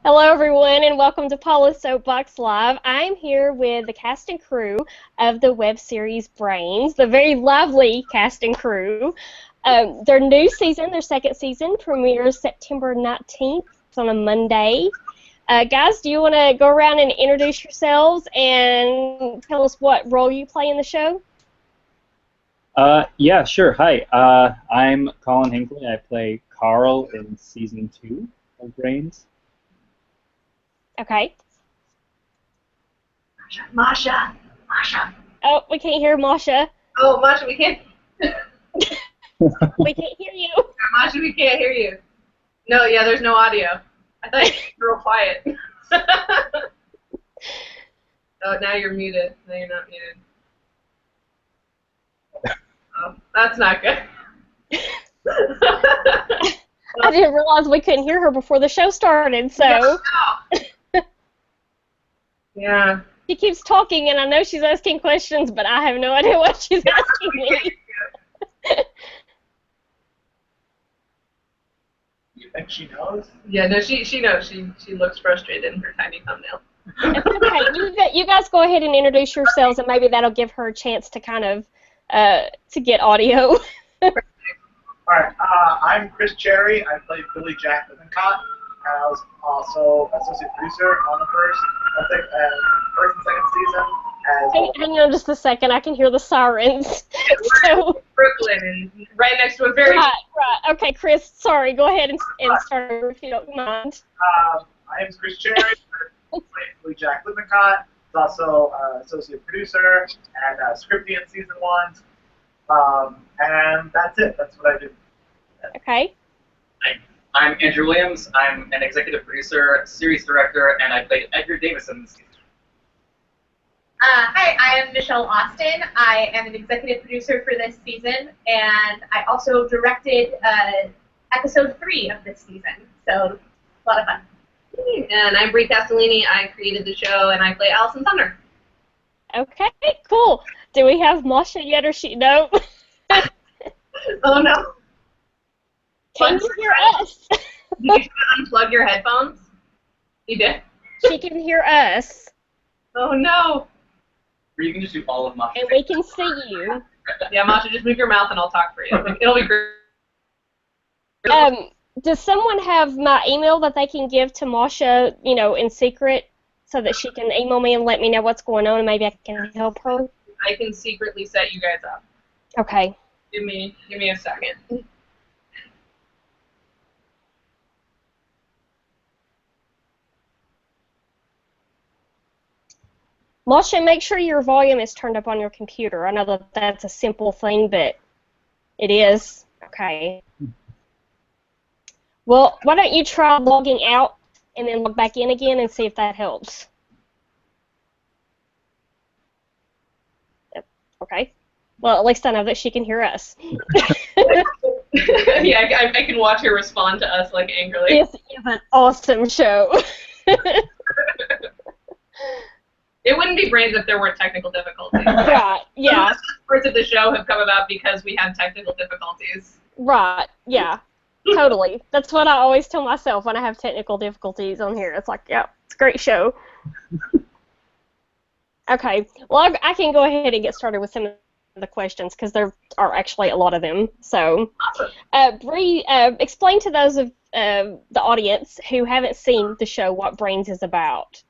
Hello, everyone, and welcome to Paula's Soapbox Live. I'm here with the cast and crew of the web series Brains, the very lovely cast and crew. Their new season, their second season, premieres September 19th. It's on a Monday. Guys, do you want to go around and introduce yourselves and tell us what role you play in the show? Yeah, sure. Hi, I'm Colin Hinckley. I play Carl in season 2 of Brains. Okay. Masha. Oh, we can't hear Masha. Oh, Masha, we can't. We can't hear you. Masha, we can't hear you. No, yeah, there's no audio. I thought you were real quiet. Oh, now you're muted. No, you're not muted. Oh, that's not good. I didn't realize we couldn't hear her before the show started, so. Yeah. She keeps talking, and I know she's asking questions, but I have no idea what she's asking me. You think she knows? Yeah, no, she knows. She looks frustrated in her tiny thumbnail. It's okay. You guys go ahead and introduce yourselves, and maybe that'll give her a chance to kind of to get audio. Alright, I'm Chris Cherry. I played Billy Jack Lippincott. I was also associate producer on the first and second season. Hang on just a second. I can hear the sirens. So, Brooklyn, and right next to a very... Right. Okay, Chris, sorry. Go ahead and start over if you don't mind. My name is Chris Cherry. I played Billy Jack Lippincott. I was also associate producer and scripting in season 1. And that's it. That's what I do. Okay. I'm Andrew Williams. I'm an executive producer, series director, and I played Edgar Davison this season. Hi, I am Michelle Austin. I am an executive producer for this season, and I also directed episode 3 of this season, so a lot of fun. And I'm Brie Castellini. I created the show, and I play Allison Sumner. Okay, cool. Do we have Masha yet, or she? No. Oh, no. Can you hear us? Did you unplug your headphones? You did? She can hear us. Oh, no. Or you can just do all of Masha. And we can see you. Yeah, Masha, just move your mouth and I'll talk for you. It'll be great. Does someone have my email that they can give to Masha, in secret, so that she can email me and let me know what's going on, and maybe I can help her? I can secretly set you guys up. Okay. Give me a second. Masha, make sure your volume is turned up on your computer. I know that that's a simple thing, but it is. Okay. Well, why don't you try logging out and then log back in again and see if that helps. Yep. Okay. Well, at least I know that she can hear us. Yeah, I can watch her respond to us, like, angrily. This is an awesome show. It wouldn't be Brains if there weren't technical difficulties. Right, yeah. Most parts of the show have come about because we had technical difficulties. Right, yeah. Totally. That's what I always tell myself when I have technical difficulties on here. It's like, yeah, it's a great show. Okay. Well, I can go ahead and get started with some of the questions because there are actually a lot of them. So, Bree, explain to those of the audience who haven't seen the show what Brains is about.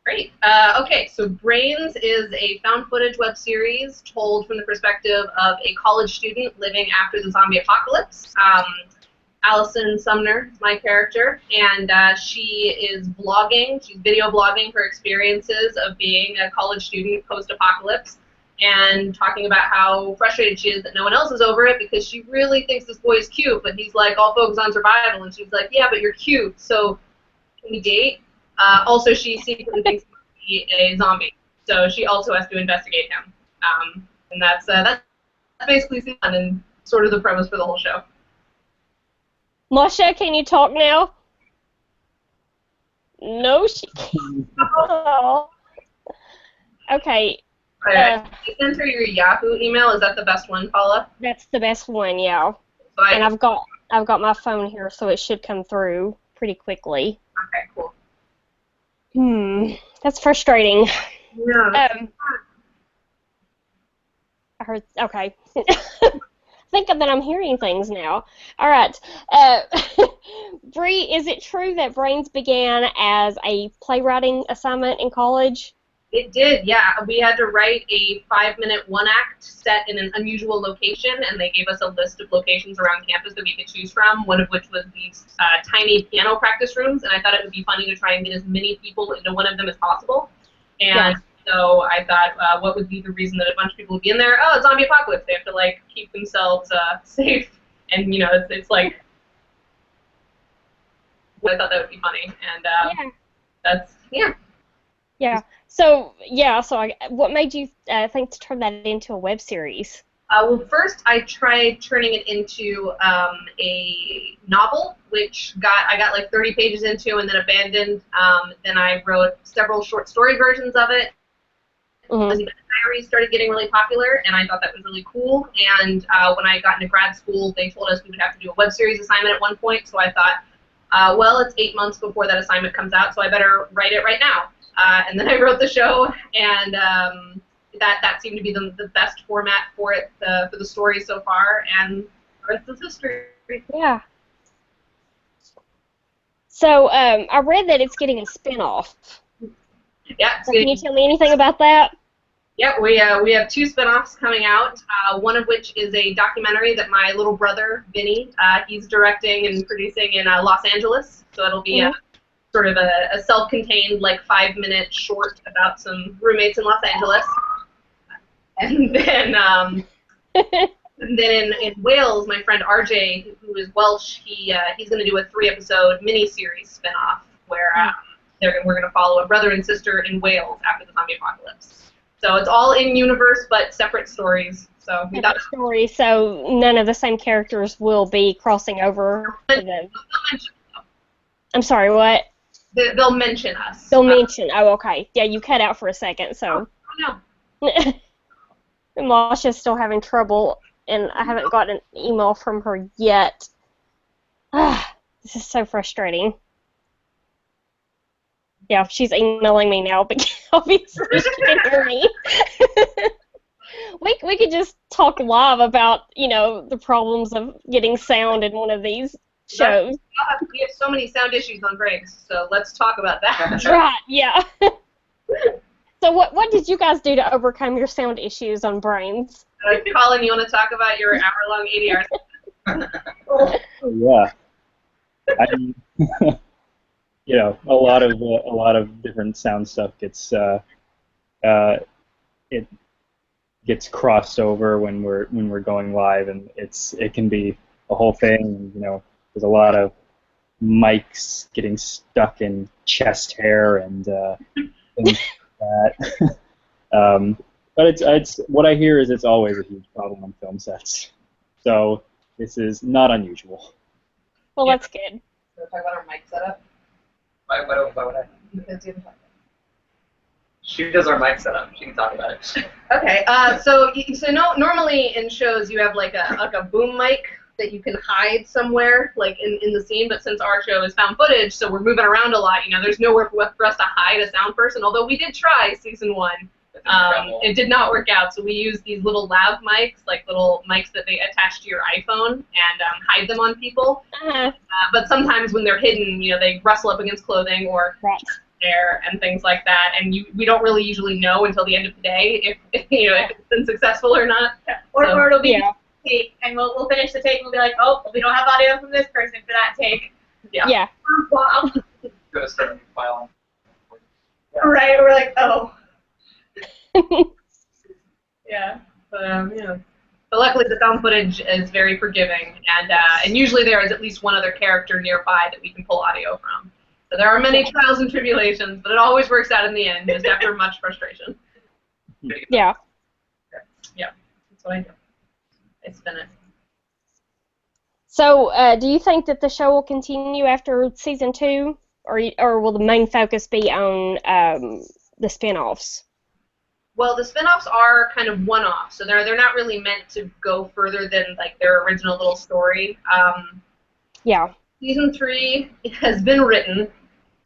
Great. Okay, so Brains is a found footage web series told from the perspective of a college student living after the zombie apocalypse. Allison Sumner is my character, and she is vlogging. She's video blogging her experiences of being a college student post-apocalypse and talking about how frustrated she is that no one else is over it because she really thinks this boy is cute, but he's like all focused on survival, and she's like, yeah, but you're cute, so can we date? Also, she secretly thinks he might be a zombie, so she also has to investigate him. And that's basically fun and sort of the premise for the whole show. Masha, can you talk now? No, she can't. Oh. Okay. Enter your Yahoo email. Is that the best one, Paula? That's the best one, yeah. So and I've got my phone here, so it should come through pretty quickly. Okay, cool. That's frustrating. Yeah. I heard. Okay. Think that I'm hearing things now. All right. Bree, is it true that Brains began as a playwriting assignment in college? It did, yeah. We had to write a 5-minute one-act set in an unusual location, and they gave us a list of locations around campus that we could choose from, one of which was these tiny piano practice rooms, and I thought it would be funny to try and get as many people into one of them as possible. And so I thought, what would be the reason that a bunch of people would be in there? Oh, zombie apocalypse. They have to, like, keep themselves safe, and, you know, it's like, I thought that would be funny, and that's, yeah. Yeah. So what made you think to turn that into a web series? Well, first I tried turning it into a novel, which I got like 30 pages into and then abandoned. Then I wrote several short story versions of it. Mm-hmm. The diaries started getting really popular, and I thought that was really cool. And when I got into grad school, they told us we would have to do a web series assignment at one point, so I thought, well, it's 8 months before that assignment comes out, so I better write it right now. And then I wrote the show, and that seemed to be the best format for it, for the story so far, and the rest is history. Yeah. So I read that it's getting a spin-off. Yeah. So can you tell me anything about that? Yeah, we have 2 spin-offs coming out, one of which is a documentary that my little brother, Vinny, he's directing and producing in Los Angeles, so it'll be sort of a self-contained, like, 5-minute short about some roommates in Los Angeles. And then, in Wales, my friend RJ, who is Welsh, he's going to do a 3-episode mini-series spin-off where we're going to follow a brother and sister in Wales after the zombie apocalypse. So it's all in universe, but separate stories. So we got stories. So none of the same characters will be crossing over. I'm sorry, what? They'll mention us. They'll mention. Oh, okay. Yeah, you cut out for a second, so. Oh, no. Masha's still having trouble, and I haven't gotten an email from her yet. This is so frustrating. Yeah, she's emailing me now, but obviously she can hear me. We could just talk live about, you know, the problems of getting sound in one of these shows. We have so many sound issues on breaks, so let's talk about that. Right, yeah. So what did you guys do to overcome your sound issues on Brains? Colin, you want to talk about your hour-long ADR? Yeah. You know, a lot of different sound stuff gets it gets crossed over when we're going live, and it can be a whole thing. You know, there's a lot of mics getting stuck in chest hair and things like that. But it's what I hear is it's always a huge problem on film sets. So this is not unusual. Well, that's good. Want to talk about our mic setup? Why would I? Because you haven't talked about it. She does our mic setup. She can talk about it. Okay. Normally in shows you have like a boom mic that you can hide somewhere, like in the scene. But since our show is found footage, so we're moving around a lot. You know, there's nowhere for us to hide a sound person. Although we did try season 1. It did not work out, so we use these little lav mics, like little mics that they attach to your iPhone, and hide them on people. But sometimes when they're hidden, you know, they rustle up against clothing or air and things like that, and we don't really usually know until the end of the day if it's been successful or not. Or it'll be tape, and we'll finish the tape and we'll be like, oh, we don't have audio from this person for that take. Yeah. Wow. Go to start a new file. Right, we're like, oh. Yeah, but But luckily, the found footage is very forgiving, and usually there is at least one other character nearby that we can pull audio from. So there are many trials and tribulations, but it always works out in the end, just after much frustration. Yeah. Yeah, that's what I do. I spin it. So, do you think that the show will continue after season 2, or will the main focus be on the spin-offs? Well, the spin-offs are kind of one-off, so they're not really meant to go further than like their original little story. Yeah. Season 3 has been written,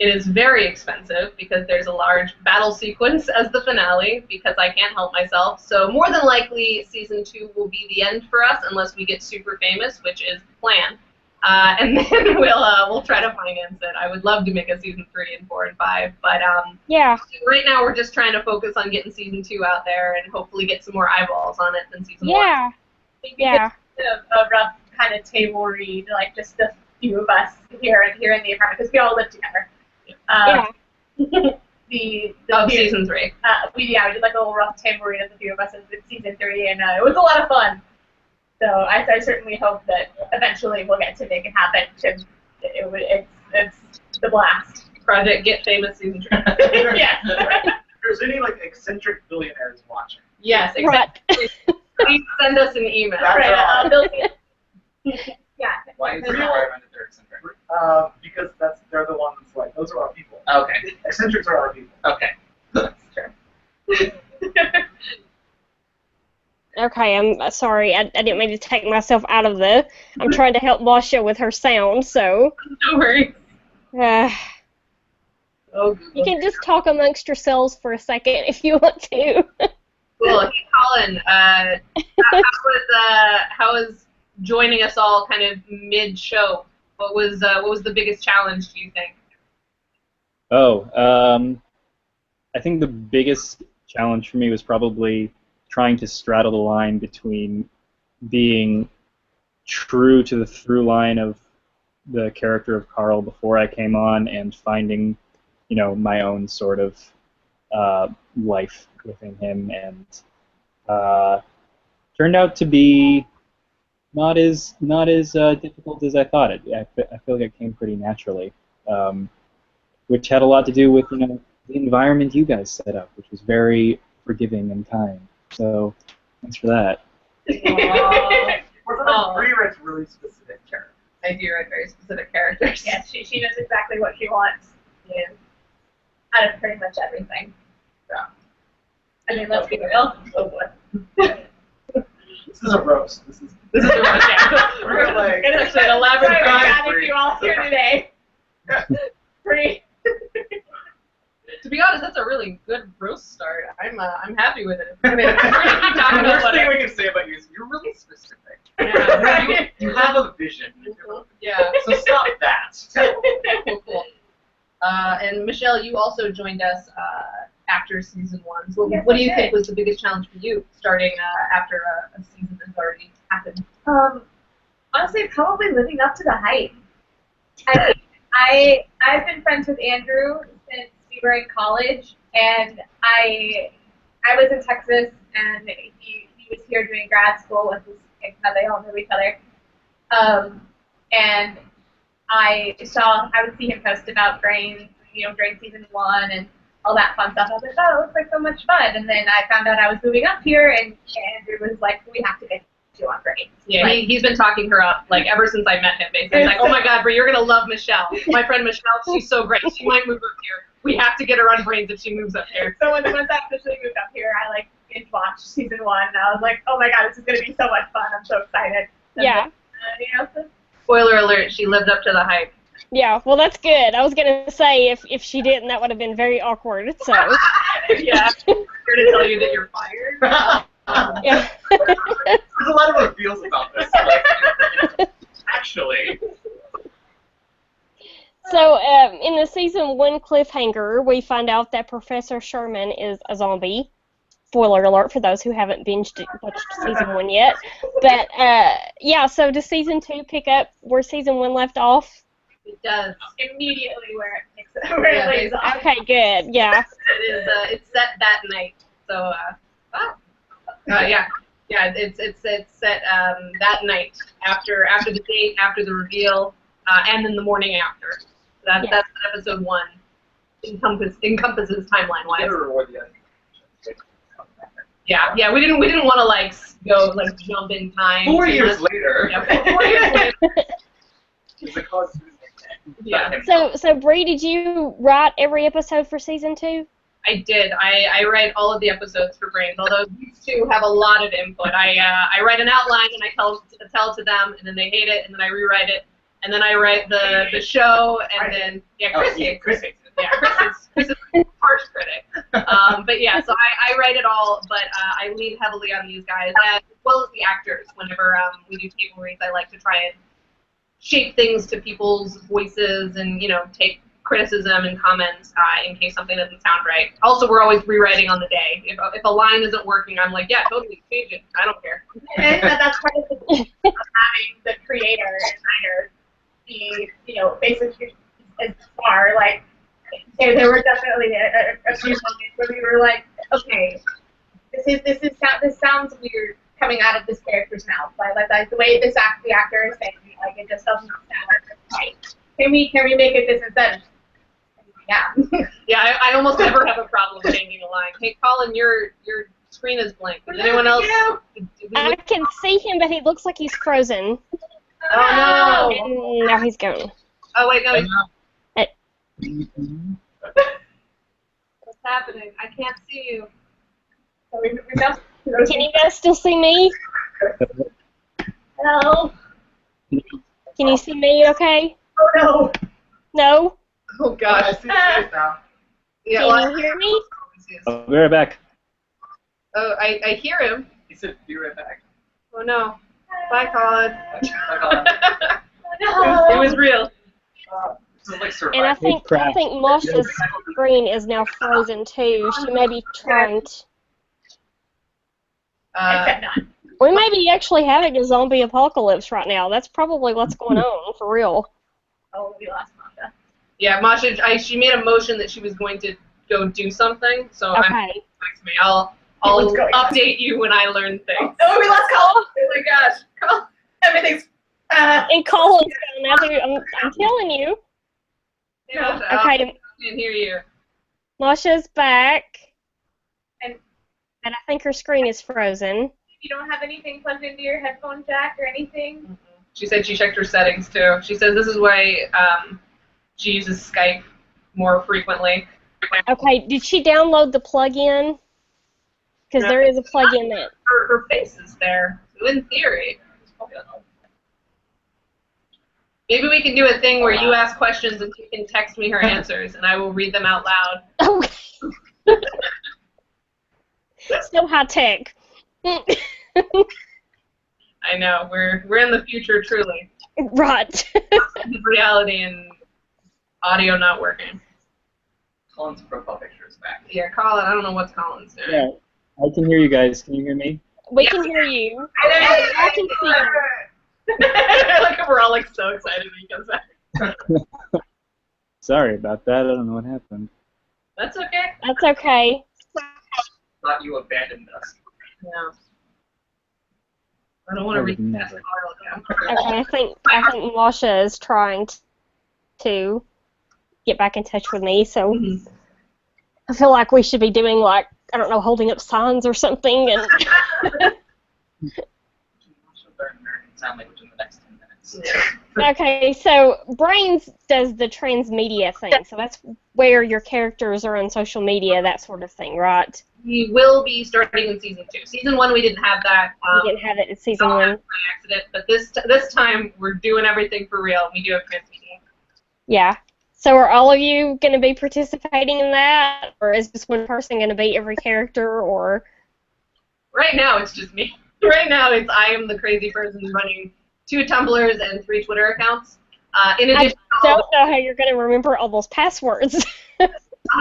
It is very expensive because there's a large battle sequence as the finale because I can't help myself. So more than likely, season 2 will be the end for us unless we get super famous, which is the plan. And then we'll try to finance it. I would love to make a season 3 and 4 and 5, but Yeah. right now we're just trying to focus on getting season 2 out there and hopefully get some more eyeballs on it than season 1. Yeah. Yeah. A rough kind of table read, like just the few of us here in the apartment, because we all live together. Yeah. Of season 3. We did like a little rough table read of the few of us in season 3, and it was a lot of fun. So I certainly hope that eventually we'll get to make it happen. Because it's the blast. Project Get Famous season 3. Yes. If there's any like eccentric billionaires watching. Yes, exactly. Please send us an email. Yeah. Why is it requirement that they're eccentric? Because they're the ones like those are our people. Okay. Eccentrics are our people. Okay. That's true. Okay, I'm sorry. I didn't mean to take myself out of the. I'm trying to help Masha with her sound, so. Don't worry. You can just talk amongst yourselves for a second if you want to. Cool. Hey, Colin, how was joining us all kind of mid-show? What was the biggest challenge, do you think? I think the biggest challenge for me was probably trying to straddle the line between being true to the through line of the character of Carl before I came on and finding, my own sort of life within him, and turned out to be not as difficult as I thought it. I feel like it came pretty naturally, which had a lot to do with the environment you guys set up, which was very forgiving and kind. So thanks for that. Bree writes really specific characters. I do write very specific characters. Yes, she knows exactly what she wants. Yeah. Out of pretty much everything. Yeah. I mean, let's be real. Oh boy. This is a roast. This is a roast. Yeah. We're gonna like. It's actually an elaborate Sorry, crime. we're you all here today. Free. To be honest, that's a really good roast start. I'm happy with it. I mean, we're gonna keep talking The about worst thing what. we can say about you is you're really specific. Yeah. You have a vision. Yeah. So stop that. Cool. And Michelle, you also joined us after season 1. So Yes, what do I you did. think was the biggest challenge for you starting after a season has already happened? Honestly, probably living up to the hype. I've been friends with Andrew since we were in college, and I was in Texas, and he was here doing grad school with his. Now they all know each other. And I would see him post about Brains, during season 1 and all that fun stuff. I was like, oh, it looks like so much fun. And then I found out I was moving up here, and Andrew was like, we have to get you on Brains. Yeah, Like, he's been talking her up ever since I met him. Basically, he's like, oh my God, Brie, you're gonna love Michelle. My friend Michelle, she's so great. She might move up here. We have to get her on Brains if she moves up here. So once I officially moved up here, I binge watched season 1, and I was like, oh my God, this is gonna be so much fun. I'm so excited. And Yeah. then, Spoiler alert: she lived up to the hype. Yeah, well, that's good. I was going to say, if she didn't, that would have been very awkward, so. Yeah, I'm here to tell you that you're fired. Yeah. There's a lot of reveals about this. Actually. So, in the season 1 cliffhanger, we find out that Professor Sherman is a zombie. Spoiler alert for those who haven't watched season 1 yet. But, yeah, so does season 2 pick up where season 1 left off? It does. immediately where it lays off. Okay, good, yeah. It is. It's set that night. So, yeah. It's set that night after the date, after the reveal, and then the morning after. That's episode 1 encompasses timeline wise. Gotta reward the end. Yeah. We didn't want to go jump in time. 4 years later. Yeah, 4 years later. It's a cause. Yeah. So Bree, did you write every episode for season 2? I did. I write all of the episodes for Brains, although these two have a lot of input. I write an outline and I tell to them, and then they hate it, and then I rewrite it, and then I write the show, and then Chris hates it. Yeah, Chris is a harsh critic. But yeah, so I write it all, but I lean heavily on these guys, as well as the actors. Whenever we do table reads, I like to try and shape things to people's voices, and take criticism and comments in case something doesn't sound right. Also, we're always rewriting on the day. If a line isn't working, I'm like, yeah, totally change it. I don't care. And that's part of having the creator and writer be, basically as far. Like, there were definitely a few moments where we were like, okay, this sounds weird coming out of this character's mouth. Like the way the actor is saying it, like it just doesn't sound right. Can we make it this instead? Yeah. Yeah, I almost never have a problem changing a line. Hey, Colin, your screen is blank. Does anyone else? I can see him, but he looks like he's frozen. Oh no! And now he's gone. Oh wait, no, he's not. What's happening? I can't see you. Can you guys still see me? Hello. Can you see me? Okay. Oh no. No. Oh I gosh. see space now. Yeah, Can you hear me? I'll be right back. Oh, I hear him. He said, "Be right back." Oh no. Bye, Colin. Bye, Colin. No. It was real. This is like And I Survivor. think Mosha's screen is now frozen too. She may be trying to. Except not. We may be actually having a zombie apocalypse right now. That's probably what's going on, for real. Oh, we lost Masha. Yeah, Masha, she made a motion that she was going to go do something, so Okay. text me. I'll What's going on? update you when I learn things. Oh, we lost Colin. Oh my gosh. Colin. Everything's. And Colin's gone now too. I'm telling you. Hey, Masha, Okay, I can't hear you. Masha's back. And And I think her screen is frozen. you don't have anything plugged into your headphone jack or anything? She said she checked her settings too. She says this is why she uses Skype more frequently. Okay, did she download the plugin? Because there is a plugin that. Her face is there, so in theory. Maybe we can do a thing where you ask questions and she can text me her answers, and I will read them out loud. Okay. So high tech. I know, we're in the future, truly. Right. Reality and audio not working. Colin's profile picture is back. Yeah, Colin, I don't know what's Colin's doing. Yeah, I can hear you guys. Can you hear me? We can hear you. I can see you. Like we're all like so excited when he comes back. Sorry about that. I don't know what happened. That's okay. That's okay. Thought you abandoned us. Yeah. I don't want to I would read never. that Carl again. Okay, I think Masha is trying to get back in touch with me, so Mhm. I feel like we should be doing like, I don't know, holding up signs or something. And She'll learn American Sign Language in the next 10 minutes. okay, so Brains does the transmedia thing, so that's where your characters are on social media, that sort of thing, right? We will be starting in season 2. Season 1 we didn't have that. You didn't have it in season By 1. accident, but this time we're doing everything for real. We do have transmedia. Yeah. So are all of you going to be participating in that, or is just one person going to be every character, or? Right now it's just me. Right now I am the crazy person running 2 Tumblrs and 3 Twitter accounts. In I addition, don't know how you're going to remember all those passwords.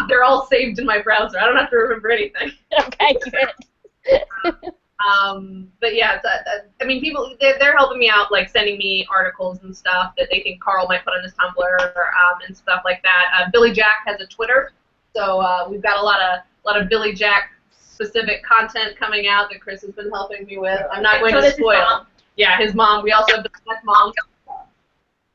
they're all saved in my browser. I don't have to remember anything. Okay, good. But yeah, I mean, people they're helping me out, like sending me articles and stuff that they think Carl might put on his Tumblr and stuff like that. Billy Jack has a Twitter, so we've got a lot of Billy Jack specific content coming out that Chris has been helping me with. I'm not going So to this is spoil. mom? Yeah, his mom. We also have Billy Jack's mom.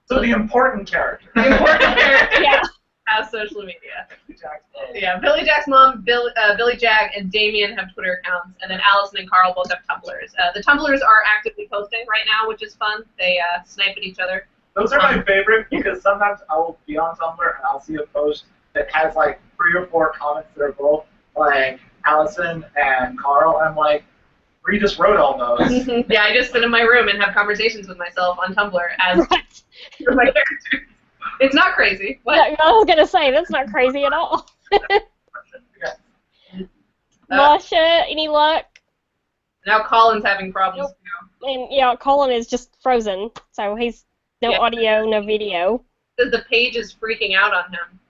So the important character. The important character Yeah. has social media. Jackson. Yeah, Billy Jack's mom, Billy Jack, and Damien have Twitter accounts, and then Allison and Carl both have Tumblrs. The Tumblrs are actively posting right now, which is fun. They snipe at each other. Those are my favorite because sometimes I will be on Tumblr and I'll see a post that has like 3 or 4 comments that are both like Allison and Carl. I'm like, where you just wrote all those. Yeah, I just sit in my room and have conversations with myself on Tumblr as Right. my characters. It's not crazy. What? I was gonna say that's not crazy at all. Masha, any luck? Now Colin's having problems too. And yeah, Colin is just frozen, so he's no Yeah. audio, no video. Says the page is freaking out on him.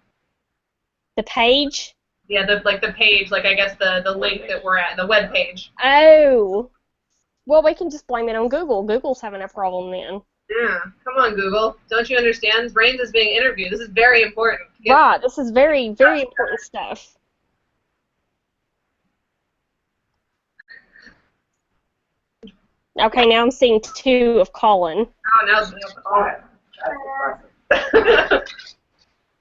The page? Yeah, the page, like I guess the link that we're at, the web page. Oh. Well, we can just blame it on Google. Google's having a problem then. Yeah, come on, Google. Don't you understand? Brains is being interviewed. This is very important. Get- Right, this is very, very important stuff. Okay, now I'm seeing 2 of Colin. Oh, no.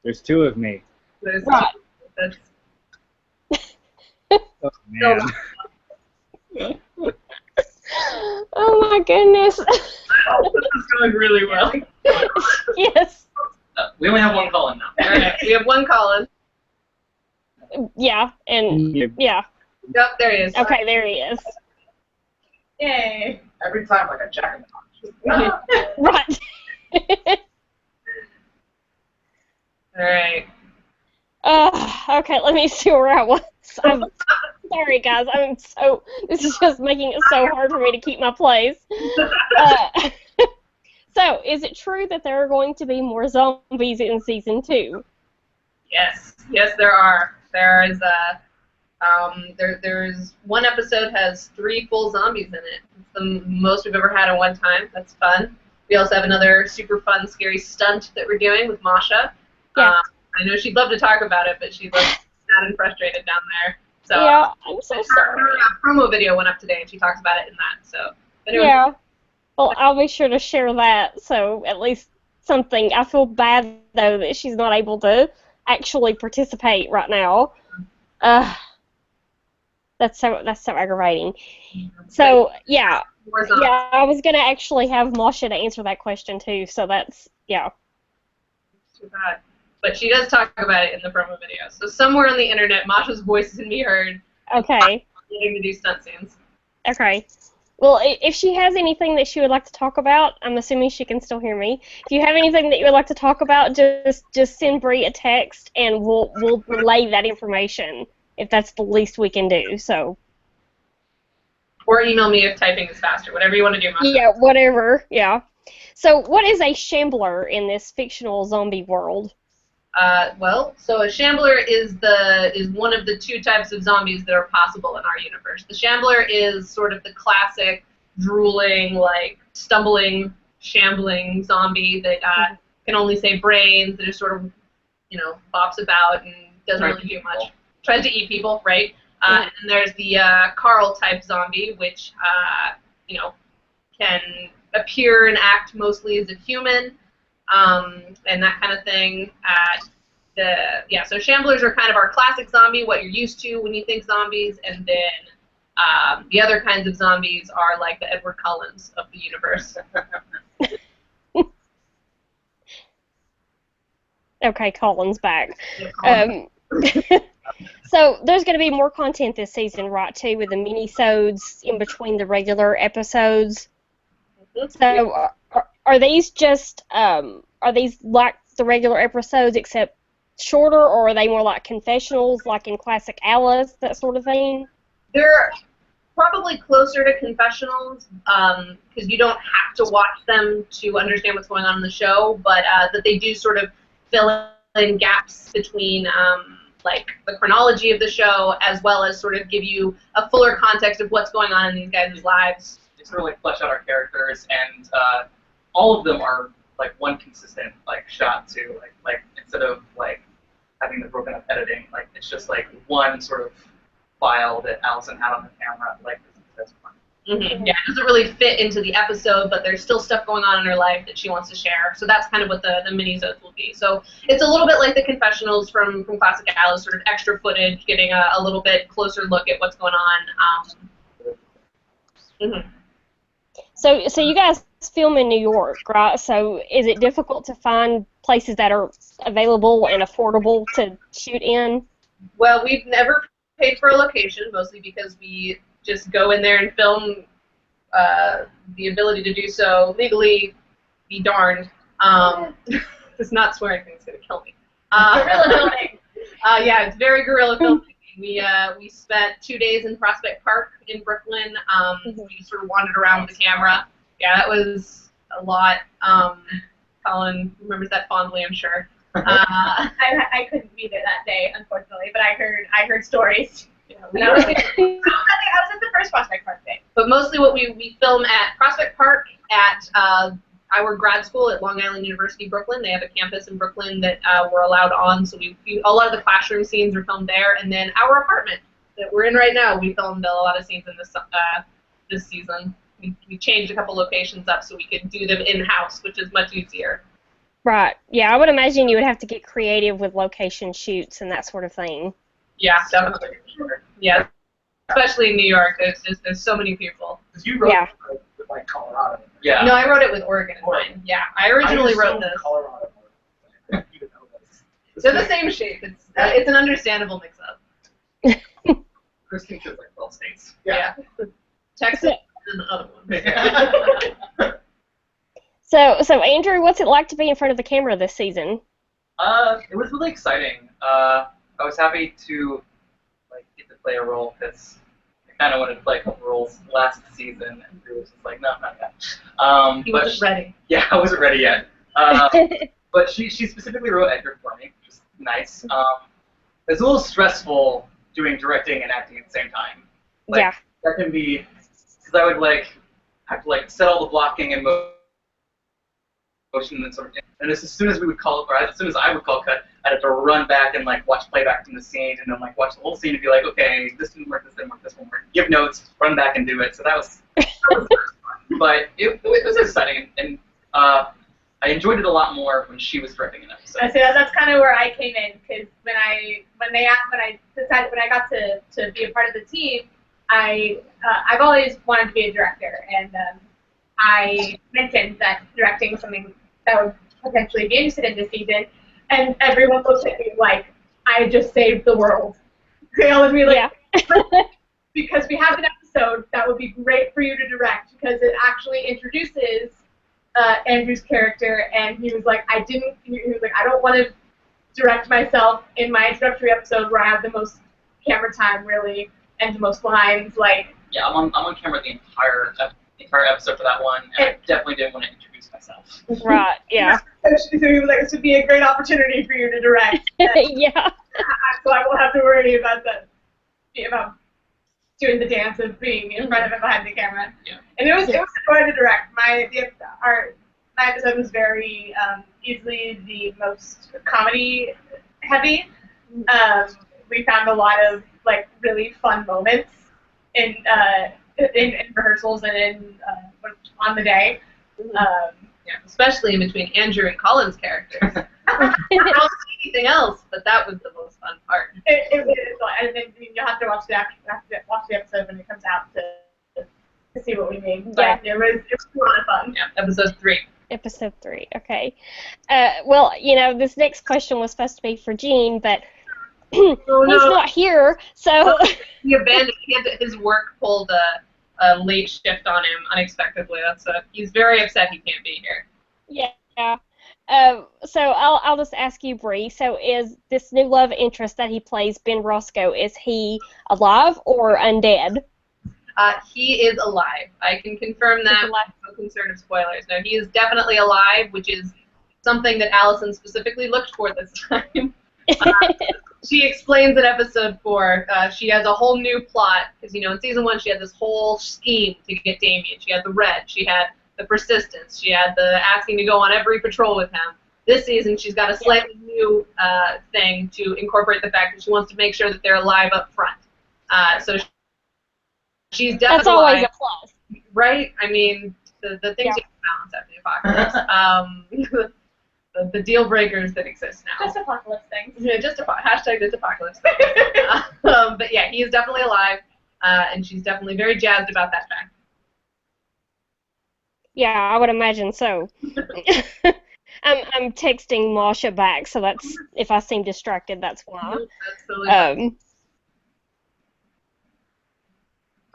There's 2 of me. There's- Right. that's- Oh, man. Oh my goodness. this is going really well. Yes. We only have one Colin now. All right, we have one Colin. Yeah, and yeah. Yep, there he is. Okay, there he is. Yay. Every time, like a jack in the box. Right. All right. Okay, let me see where I was. I'm sorry, guys. This is just making it so hard for me to keep my place. So, is it true that there are going to be more zombies in season 2? Yes, there are. There is there's one episode has 3 full zombies in it. It's the most we've ever had at one time. That's fun. We also have another super fun, scary stunt that we're doing with Masha. Yeah. I know she'd love to talk about it, but she's like sad and frustrated down there. So Yeah, I'm so sorry. her promo video went up today, and she talks about it in that. So anyway, Yeah. Well, I'll be sure to share that, so at least something. I feel bad, though, that she's not able to actually participate right now. That's so aggravating. So, yeah. more zombies. Yeah, I was going to actually have Masha to answer that question, too, so that's, yeah. Too bad. But she does talk about it in the promo video. So somewhere on the internet, Masha's voice can be heard Okay. getting to do stunt scenes. Okay. Well, if she has anything that she would like to talk about, I'm assuming she can still hear me. If you have anything that you would like to talk about, just send Bree a text, and we'll relay that information if that's the least we can do. So. Or email me if typing is faster. Whatever you want to do, Masha. Yeah, whatever. Yeah. So, what is a shambler in this fictional zombie world? So a shambler is one of the 2 types of zombies that are possible in our universe. The shambler is sort of the classic drooling, like stumbling, shambling zombie that can only say brains, that just sort of, bops about and doesn't really do much. Tries to eat people, right? And then there's the Carl type zombie, which can appear and act mostly as a human. And that kind of thing. So shamblers are kind of our classic zombie, what you're used to when you think zombies, and then the other kinds of zombies are like the Edward Cullens of the universe. Okay, Colin's back. So there's going to be more content this season, right? Too, with the mini-sodes in between the regular episodes. So. Are these just are these like the regular episodes except shorter, or are they more like confessionals, like in classic Alice, that sort of thing? They're probably closer to confessionals because you don't have to watch them to understand what's going on in the show, but that they do sort of fill in gaps between like the chronology of the show, as well as sort of give you a fuller context of what's going on in these guys' lives. It's really flesh out our characters, and all of them are like one consistent like shot too. Like instead of like having the broken up editing, like it's just like one sort of file that Allison had on the camera. Like that's fun. Mm-hmm. Yeah, it doesn't really fit into the episode, but there's still stuff going on in her life that she wants to share. So that's kind of what the mini-sodes will be. So it's a little bit like the confessionals from Classic Alice, sort of extra footage, getting a little bit closer look at what's going on. Mm-hmm. So you guys film in New York, right? So is it difficult to find places that are available and affordable to shoot in? Well, we've never paid for a location, mostly because we just go in there and film. The ability to do so legally, be darned. It's not swearing thing's gonna kill me. Guerrilla filming. Yeah, it's very guerrilla filming. We spent 2 days in Prospect Park in Brooklyn. We sort of wandered around with the camera. Yeah, that was a lot. Colin remembers that fondly, I'm sure. I couldn't be there that day, unfortunately, but I heard stories. Yeah, I was at the first Prospect Park day. But mostly what we film at Prospect Park, at our grad school at Long Island University, Brooklyn. They have a campus in Brooklyn that we're allowed on, so a lot of the classroom scenes are filmed there. And then our apartment that we're in right now, we filmed a lot of scenes in this season. We changed a couple locations up so we could do them in-house, which is much easier. Right. Yeah, I would imagine you would have to get creative with location shoots and that sort of thing. Yeah, definitely. Yeah, especially in New York. There's so many people. Because you wrote with like Colorado. Yeah. No, I wrote it with Oregon in mind. Yeah, I originally wrote this. Colorado. I didn't even know this. They're the same shape. It's an understandable mix-up. Chris thinks it's like 12 states. Yeah. Texas and the other one. So Andrew, what's it like to be in front of the camera this season? It was really exciting. I was happy to get to play a role because I kind of wanted to play a couple roles last season, and Drew was just like, no, not yet. He wasn't ready. Yeah, I wasn't ready yet. But she specifically wrote Edgar for me, which is nice. It's a little stressful doing directing and acting at the same time. Yeah. That can be, because I would have to set all the blocking and motion and sort of, and as soon as we would call, or as soon as I would call cut, I'd have to run back and watch playback from the scene, and then watch the whole scene and be like, okay, this didn't work, this didn't work, this won't work. Give notes, run back and do it. So that was fun. But it was exciting, and I enjoyed it a lot more when she was directing an episode. I see that's kind of where I came in, because when I got to be a part of the team, I've always wanted to be a director, and I mentioned that directing was something that would potentially be interested in this season, and everyone looked at me like I just saved the world. They all would be like, because we have an episode that would be great for you to direct, because it actually introduces Andrew's character, and he was like, I don't want to direct myself in my introductory episode where I have the most camera time, really, and the most lines, Yeah, I'm on camera the entire episode for that one, and I definitely didn't want to introduce myself. Right, yeah. So he was like, this would be a great opportunity for you to direct. Yeah. So I won't have to worry about doing the dance of being in front of and behind the camera. Yeah. And it was fun to direct. My episode was very easily the most comedy heavy. We found a lot of really fun moments in rehearsals and on the day. Yeah, especially in between Andrew and Colin's characters. I don't see anything else, but that was the most fun part. It is, and then you'll have to watch the episode when it comes out to see what we mean. But it was a lot of fun. Yeah, episode 3. Episode 3, okay. Well, this next question was supposed to be for Gene, but he's not here, so... He abandoned his work, pulled a late shift on him unexpectedly. He's very upset he can't be here. Yeah. So I'll just ask you, Bree. So is this new love interest that he plays, Ben Roscoe, is he alive or undead? He is alive. I can confirm that. No concern of spoilers. No, he is definitely alive, which is something that Allison specifically looked for this time. She explains in episode 4, she has a whole new plot, because, in season 1 she had this whole scheme to get Damien. She had the red, she had the persistence, she had the asking to go on every patrol with him. This season she's got a slightly new thing to incorporate the fact that she wants to make sure that they're alive up front. So she's definitely That's always alive, a plus. right? I mean, the things you can balance after the apocalypse. The deal breakers that exist now. Just apocalypse things. Yeah, hashtag just apocalypse things. But yeah, he is definitely alive, and she's definitely very jazzed about that fact. Yeah, I would imagine so. I'm texting Masha back, so that's, if I seem distracted, that's why. That's totally fine.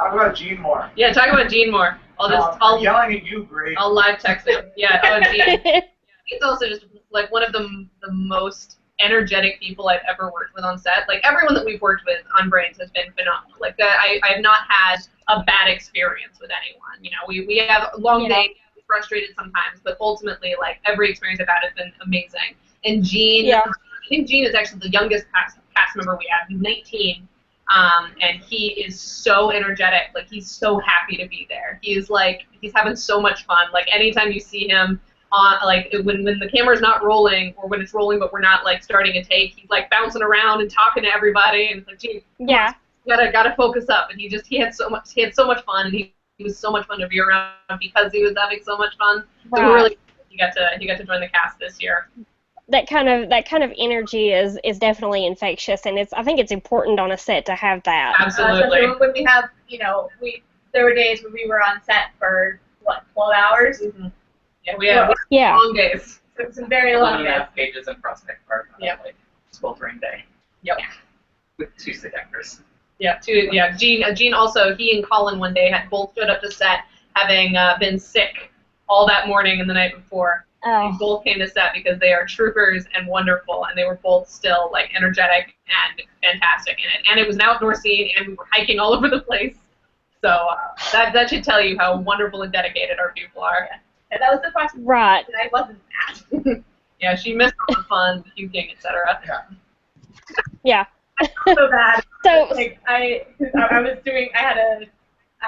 Talk about Gene more. Yeah, talk about Gene more. I'll yelling at you, great. I'll live text him. Yeah, oh, Gene. He's also just like one of the most energetic people I've ever worked with on set. Like everyone that we've worked with on Brains has been phenomenal. Like I have not had a bad experience with anyone. You know, we have long days, frustrated sometimes, but ultimately like every experience I've had has been amazing. And Gene, I think Gene is actually the youngest cast member we have. He's 19. And he is so energetic. Like he's so happy to be there. He's having so much fun. Like anytime you see him on, like when the camera's not rolling or when it's rolling but we're not like starting a take, he's like bouncing around and talking to everybody and it's like, gee, gotta focus up. And he had so much fun and he was so much fun to be around because he was having so much fun. So we're really he got to join the cast this year. That kind of energy is definitely infectious, and I think it's important on a set to have that. Absolutely. Especially when we have, there were days when we were on set for 12 hours. Mm-hmm. Yeah, we have long days. Some very long days. 11.5 pages in Prospect Park. Like sweltering day. Yep. With 2 sick actors. Yeah, Gene also, he and Colin one day had both showed up to set having been sick all that morning and the night before. Oh. They both came to set because they are troopers and wonderful, and they were both still like energetic and fantastic in it. And it was an outdoor scene, and we were hiking all over the place. So that should tell you how wonderful and dedicated our people are. And that was the question. Right. And I wasn't at. Yeah, she missed all the fun, the puking, etc. Yeah. So bad. So like I had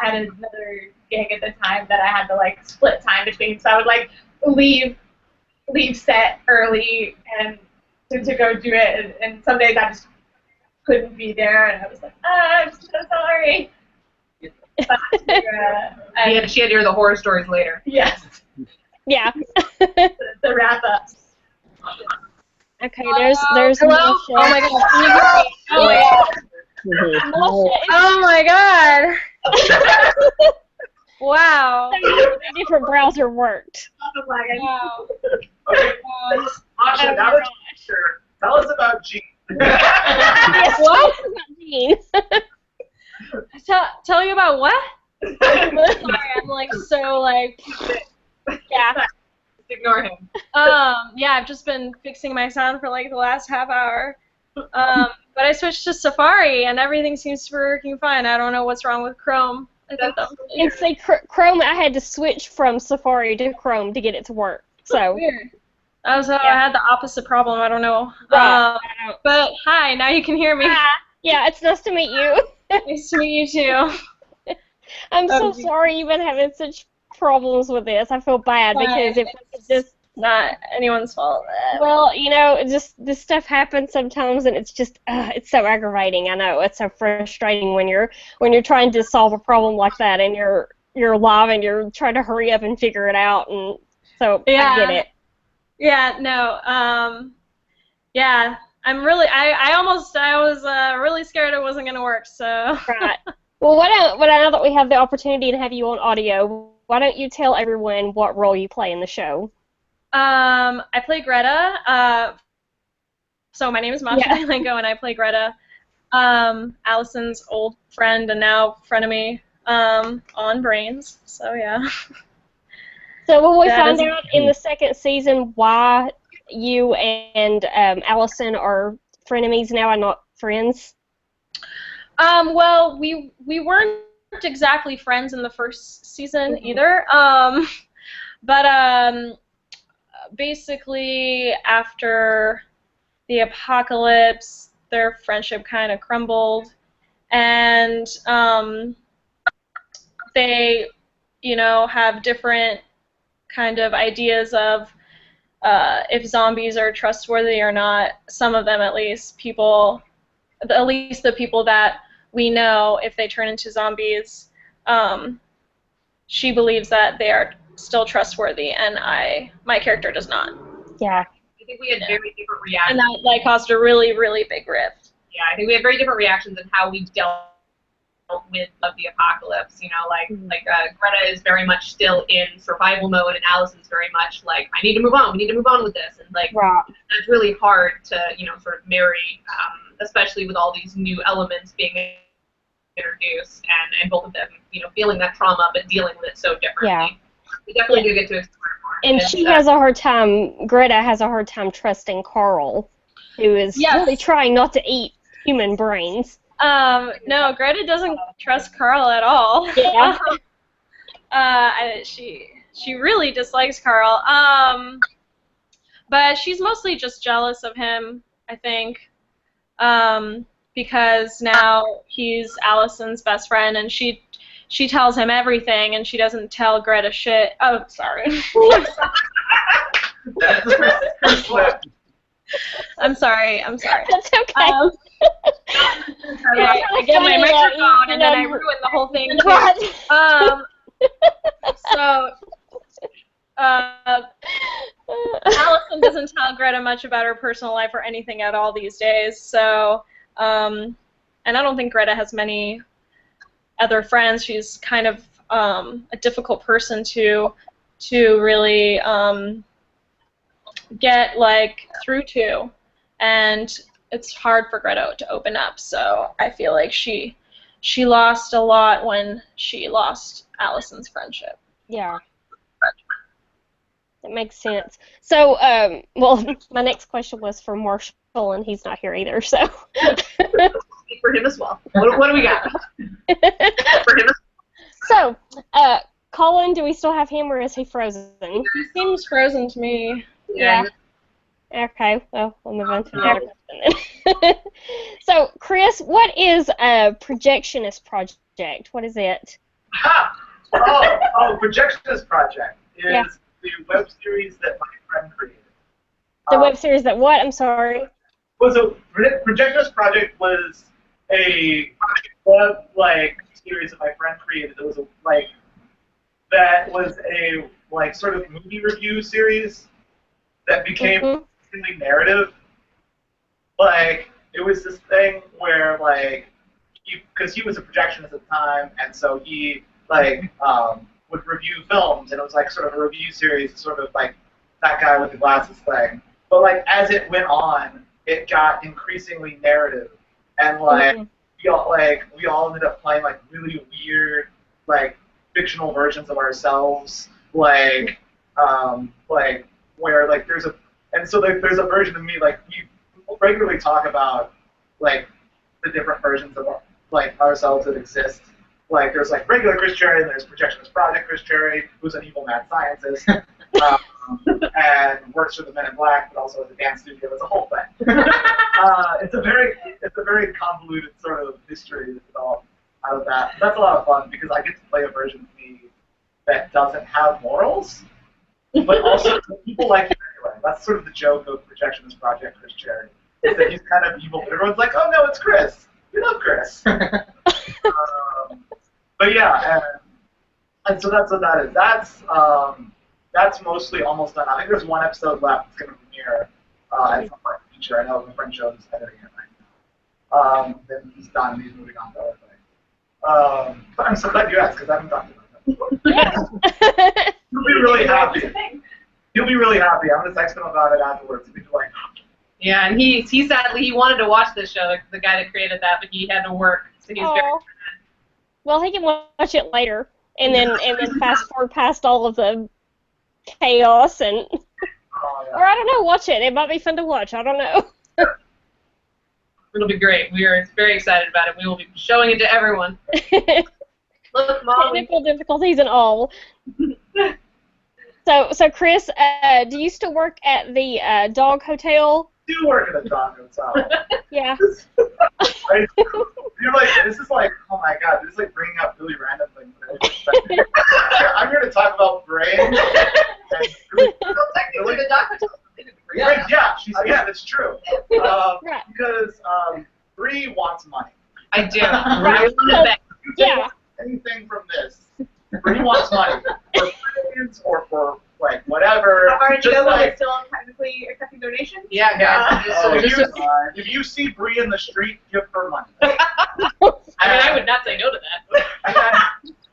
another gig at the time that I had to like split time between, so I would like leave set early and to go do it, and some days I just couldn't be there, and I was like, I'm so sorry. But, she had to hear the horror stories later. Yes. Yeah. the wrap ups. Okay, there's hello? Masha. Oh my god, can you hear me? Oh my god. Oh my god. Wow. A different browser worked. Wow. Okay. Masha, now that you're here, tell us about Gene. Yes, What? Gene. Tell you about what? Sorry, I'm like so like. Yeah. Just ignore him. Yeah, I've just been fixing my sound for like the last half hour. But I switched to Safari and everything seems to be working fine. I don't know what's wrong with Chrome. I think that was And see, Chrome, I had to switch from Safari to Chrome to get it to work. So weird. I had the opposite problem. I don't know. Right. But hi, now you can hear me. Hi. Yeah, it's nice to meet you. Nice to meet you too. I'm so sorry you've been having such problems with this. I feel bad because it's just not anyone's fault. Well, just this stuff happens sometimes, and it's just it's so aggravating. I know it's so frustrating when you're trying to solve a problem like that, and you're live and you're trying to hurry up and figure it out, and so I get it. Yeah, no, yeah, I'm really, I was really scared it wasn't gonna work. So. Right. Well, now that we have the opportunity to have you on audio, why don't you tell everyone what role you play in the show? I play Greta. So my name is Masha Lingo, and I play Greta, Allison's old friend and now frenemy on Brains. So yeah. So will we find out in the second season why you and Allison are frenemies now and not friends? Well, we weren't exactly friends in the first season either. But basically after the apocalypse, their friendship kind of crumbled, and they, have different kind of ideas of if zombies are trustworthy or not. Some of them, at least the people that we know, if they turn into zombies, she believes that they are still trustworthy, and my character does not. Yeah. I think we had very different reactions. And that caused a really, really big rift. Yeah, I think we had very different reactions in how we dealt with the apocalypse. Greta is very much still in survival mode, and Allison's very much like, I need to move on. We need to move on with this, and that's really hard to sort of marry, especially with all these new elements being introduced, and both of them, feeling that trauma but dealing with it so differently. Yeah. We definitely do get to explore more. And she has a hard time, Greta has a hard time trusting Carl, who is really trying not to eat human brains. No, Greta doesn't trust Carl at all. Yeah. She really dislikes Carl. But she's mostly just jealous of him, I think. Because now he's Allison's best friend, and she tells him everything, and she doesn't tell Greta shit. Oh, sorry. That's the first slip. I'm sorry. That's okay. Okay, I get my microphone, and then I ruin the whole thing, too. So, Allison doesn't tell Greta much about her personal life or anything at all these days, so, and I don't think Greta has many other friends. She's kind of a difficult person to really get, through to, and it's hard for Greta to open up, so I feel like she lost a lot when she lost Allison's friendship. Yeah. That makes sense. So, well, my next question was for Marshall, and he's not here either, so. For him as well. What do we got? For him as well. So, Colin, do we still have him, or is he frozen? He seems frozen to me. Yeah. Okay, well, we'll move on to the next question. So, Chris, what is a projectionist project? What is it? Projectionist Project is the web series that my friend created. The web series that what? I'm sorry. Well, so Projectionist Project was a web series that my friend created. It was a sort of movie review series that became really narrative. It was this thing where because he was a projectionist at the time, and so he would review films, and it was sort of a review series, sort of that guy with the glasses thing. But as it went on, it got increasingly narrative, and we all ended up playing really weird fictional versions of ourselves, where there's a version of me we regularly talk about the different versions of ourselves that exist. There's regular Chris Cherry, and there's Projectionist Project Chris Cherry, who's an evil mad scientist, and works for the Men in Black, but also as a dance studio. It's a whole thing. It's a very convoluted sort of history that's developed out of that. That's a lot of fun because I get to play a version of me that doesn't have morals, but also people like him anyway. That's sort of the joke of Projectionist Project Chris Cherry, is that he's kind of evil, but everyone's like, oh no, it's Chris. We love Chris. But yeah, and so that's what that is. That's mostly almost done. I think there's one episode left. It's going to premiere at some point in the future. I know my friend Joe is editing it right now. Then he's done. He's moving on to other things. But I'm so glad you asked because I haven't talked about that. He'll be really happy. He'll be really happy. I'm going to text him about it afterwards. He'll be like, yeah, and he sadly he wanted to watch this show, the guy that created that, but he had to work, so he's very. Well, he can watch it later, and then fast forward past all of the chaos and, or I don't know, watch it. It might be fun to watch. I don't know. It'll be great. We are very excited about it. We will be showing it to everyone. Look, Mom. Technical difficulties and all. So Chris, do you still work at the dog hotel? I do work at a dog hotel. Yeah. You're this is oh my god, this is bringing up really random things. I'm here to talk about brains. Technically, the dog hotel. Yeah, that's true. Right. Because Bree wants money. I do. Yeah. Anything from this. Bree wants money for brains or for whatever. Are you still technically accepting donations? Yeah, guys. If you see Bree in the street, give her money. I would not say no to that.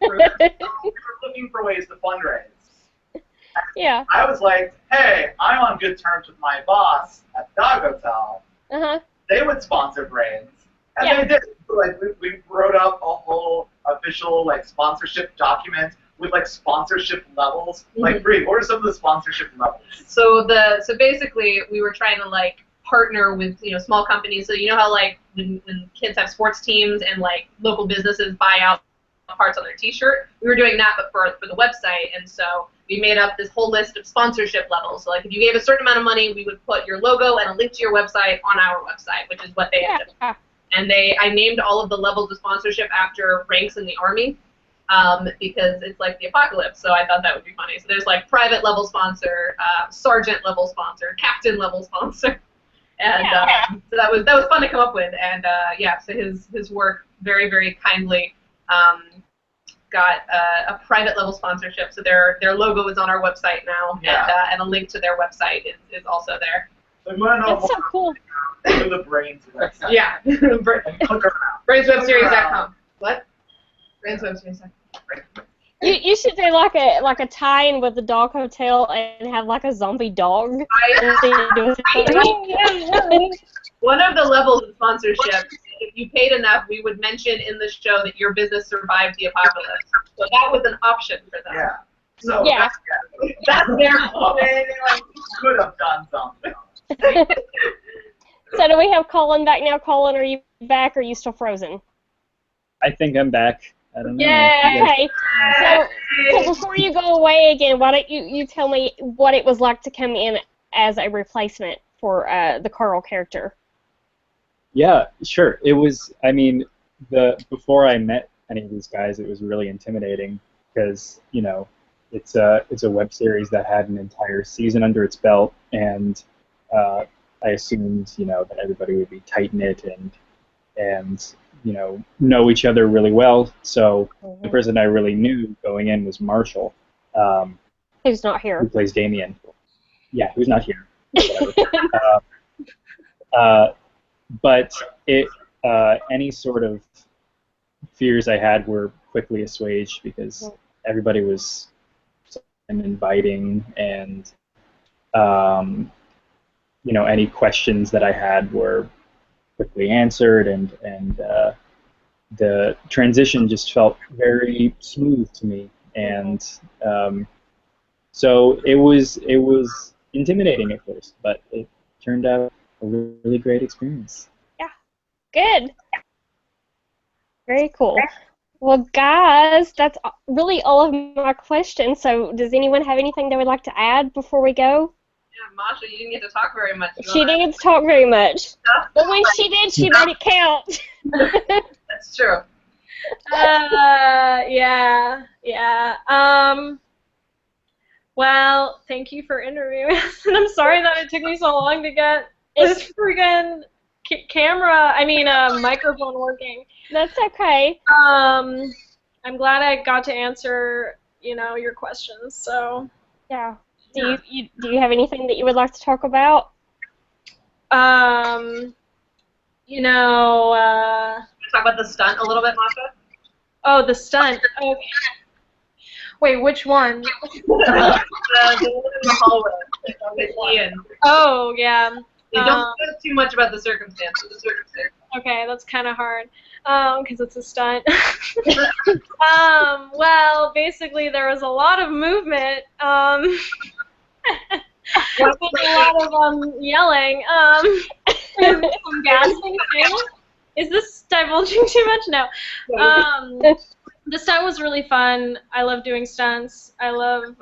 We were looking for ways to fundraise. Yeah. I was like, hey, I'm on good terms with my boss at the dog hotel. Uh-huh. They would sponsor brains. And they did. We wrote up a official like sponsorship document with like sponsorship levels. Like, Brie, what are some of the sponsorship levels? So basically we were trying to like partner with small companies. So you know how like when kids have sports teams and like local businesses buy out parts on their T-shirt, we were doing that but for the website, and so we made up this whole list of sponsorship levels. So like if you gave a certain amount of money, we would put your logo and a link to your website on our website, which is what they ended up. And I named all of the levels of sponsorship after ranks in the Army, because it's like the apocalypse, so I thought that would be funny. So there's like private level sponsor, sergeant level sponsor, captain level sponsor, and so that was fun to come up with. And so his work very, very kindly got a private level sponsorship. So their logo is on our website now, and a link to their website is also there. So you want to know That's so cool. Go to the Brains website. Yeah. And click around. BrainsWebSeries.com. What? BrainsWebSeries.com. You should do like a tie-in with the dog hotel and have like a zombie dog. One of the levels of sponsorship, if you paid enough, we would mention in the show that your business survived the apocalypse. So that was an option for them. Yeah. So Yeah. That's their fault. Could have done something. So do we have Colin back now? Colin, are you back or are you still frozen? I think I'm back. I don't know. Yeah. Okay. So before you go away again, why don't you tell me what it was like to come in as a replacement for the Carl character? Yeah, sure. It was. I mean, before I met any of these guys, it was really intimidating because it's a web series that had an entire season under its belt, and I assumed that everybody would be tight knit and know each other really well. So the person I really knew going in was Marshall. Who's not here? Who plays Damien? Yeah, who's not here. But any sort of fears I had were quickly assuaged because everybody was inviting, and any questions that I had were quickly answered, and the transition just felt very smooth to me, and so it was intimidating at first, but it turned out a really great experience. Yeah, good. Very cool. Well, guys, that's really all of my questions. So does anyone have anything they would like to add before we go? Yeah, Masha, you didn't get to talk very much. She didn't get to talk very much. But when she did, she made it count. That's true. Yeah. Well, thank you for interviewing us, and I'm sorry that it took me so long to get this friggin' microphone working. That's okay. I'm glad I got to answer, your questions. So. Yeah. Do you have anything that you would like to talk about? Talk about the stunt a little bit, Masha? Oh, the stunt. Okay. Wait, which one? The one in the hallway with Ian. Oh, yeah. Don't say too much about the circumstances. Okay, that's kind of hard, because it's a stunt. Well, basically there was a lot of movement, there's been a lot of yelling, and some gasping too. Is this divulging too much? No. The stunt was really fun. I love doing stunts. I love,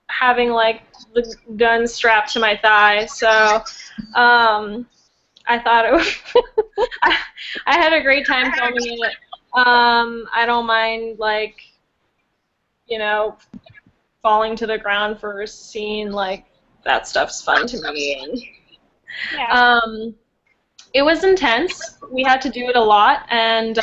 having like the gun strapped to my thigh. So, I thought it was. I had a great time filming it. I don't mind falling to the ground for a scene. Like that stuff's fun to me. And, Yeah. It was intense. We had to do it a lot, and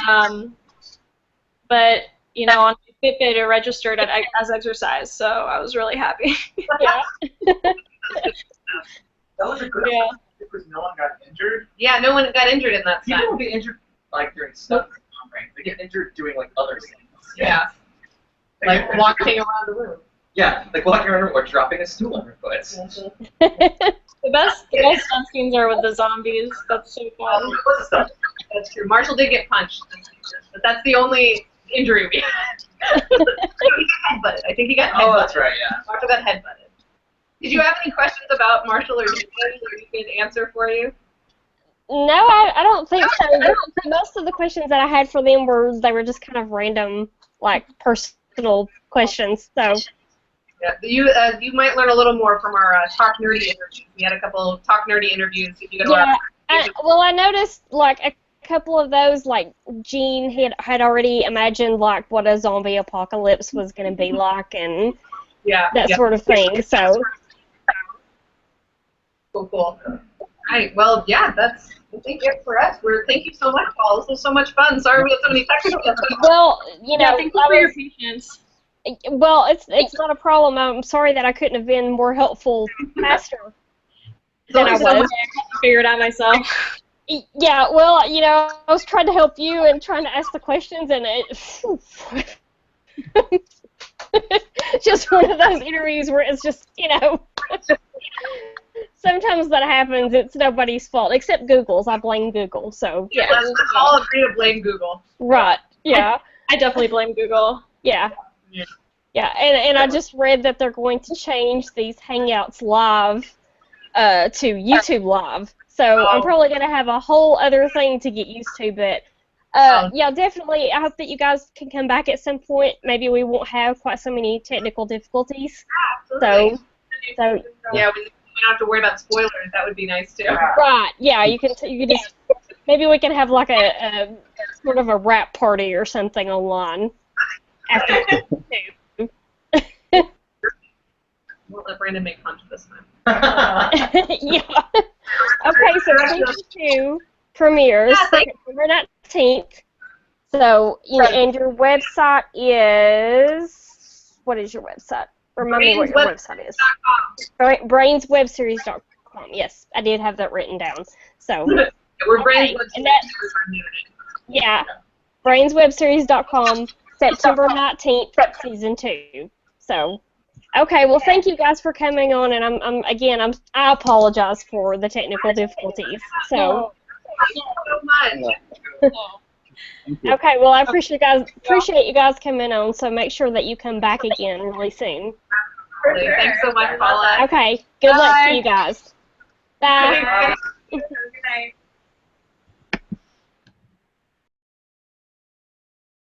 but on Fitbit it registered as exercise, so I was really happy. Yeah. That was a good Yeah. because no one got injured. Yeah, no one got injured in that stunt. People get injured during stuff. They get injured doing other things. Yeah. Like walking around the room. Yeah, like walking around or dropping a stool on her foot. The best stunt scenes are with the zombies. That's so fun. That's true. Marshall did get punched, but that's the only injury we had. He got headbutted. I think he got headbutted. Oh, that's right, yeah. Marshall got headbutted. Did you have any questions about Marshall or Jason that we could answer for you? No, I don't think so. Most of the questions that I had for them were just kind of random, like personal questions. So. Yeah, you might learn a little more from our Talk Nerdy interviews. We had a couple of Talk Nerdy interviews. If you go to our I noticed like a couple of those, like Gene had already imagined like what a zombie apocalypse was going to be like, and that sort of thing. So. Cool. All right. Well, yeah, that's I think it for us. Thank you so much, Paul. This was so much fun. Sorry we had so many technical difficulties. Well, you know, thank you for your patience. Well, it's not a problem. I'm sorry that I couldn't have been more helpful faster than I was. I figured it out myself. Yeah, well, you know, I was trying to help you and trying to ask the questions, and it's just one of those interviews where it's just, you know, sometimes that happens. It's nobody's fault except Google's. I blame Google. So yeah, let's all agree to blame Google. Right. Yeah. I definitely blame Google. Yeah. Yeah, and I just read that they're going to change these Hangouts Live to YouTube Live. So I'm probably going to have a whole other thing to get used to, but yeah, definitely. I hope that you guys can come back at some point. Maybe we won't have quite so many technical difficulties. Absolutely. So yeah, we don't have to worry about spoilers. That would be nice too. Right. Yeah, you can just maybe we can have like a sort of a rap party or something online after. We'll let Brandon make fun of this time. Yeah. Okay, so season 2 premieres September 19th. So, you know, and your website is, what is your website? Remind me what your website is. Brainswebseries.com. Yes, I did have that written down. So, we're Brains yeah, brainswebseries.com, September 19th, season 2. So. Okay, well, thank you guys for coming on, and I apologize for the technical difficulties. So, thank you so much. Okay, well, I appreciate you guys coming on. So make sure that you come back again really soon. Thanks so much, Paula. Okay, good luck to you guys. Bye. Good night.